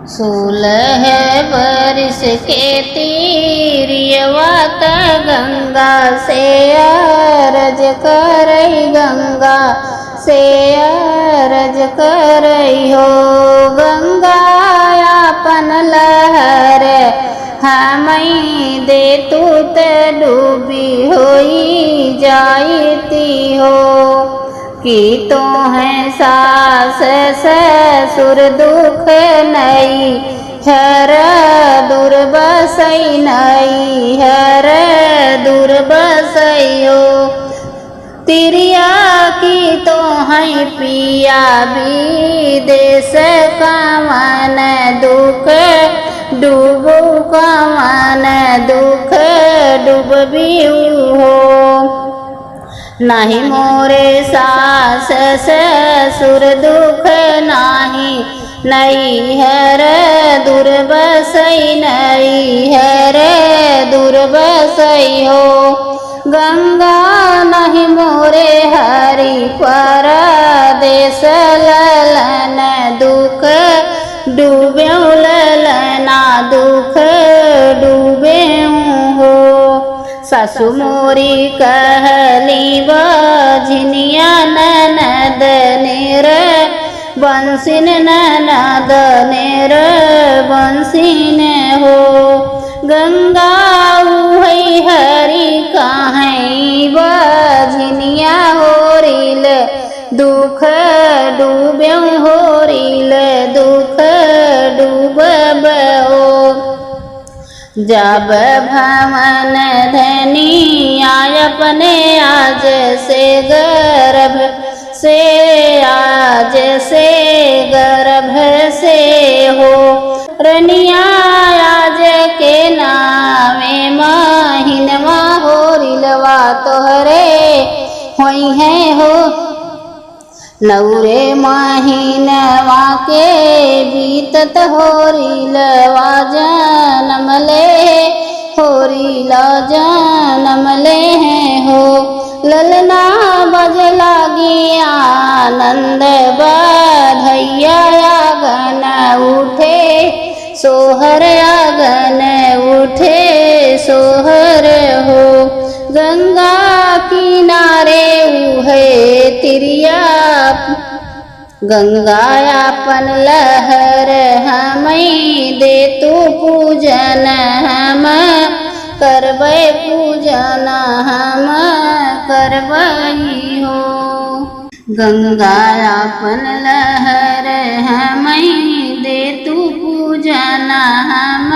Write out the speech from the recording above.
सोलह बरिस के तीरियवात गंगा से अरज करई, गंगा से अरज करई हो। गंगा आपन लहर हमई दे तू ते डूबी होई जाईती हो। कि तो है सास ससुर दुख नई हर दूर बसई, नई हर दूर बसई हो। तिरिया की तो है पिया भी देश कामन दुख डूबो, कामन दुख डूब भी हो। नाही मोरे सास ससुर दुख नाही, नई हर दूर बसई, नई हर दूर बसई हो। गंगा नहीं मोरे हरि परदेस ललन दुख डूबे, ललना दुख डूबे हो। सासु मोरी कहली बझनिया ननद नेर बंसिन, ननद नेर बंसिन हो। गंगा उहई हरि काहई बझनिया होरिल दुख डूबे, होरिल दुख डूबब हो। जब भवन धनी आय अपने आज से गर्भ से, आज से गर्भ से हो। रनिया आज के नामे महिनवा होरिलवा तोहरे होई है हो। नौरे महीनवा के बीतत होरिलवा जन्म ले, होरिला जन्म ले हो। ललना बज लागी आनंद बधैया, आगन उठे सोहर, आगन उठे सोहर हो। गंगा किनारे उहे तिरिया, गंगा आपन लहर हमई दे तू पूजन, हम करबै पूजन, हम करबै हो। गंगा आपन लहर हमई दे तू पूजन, हम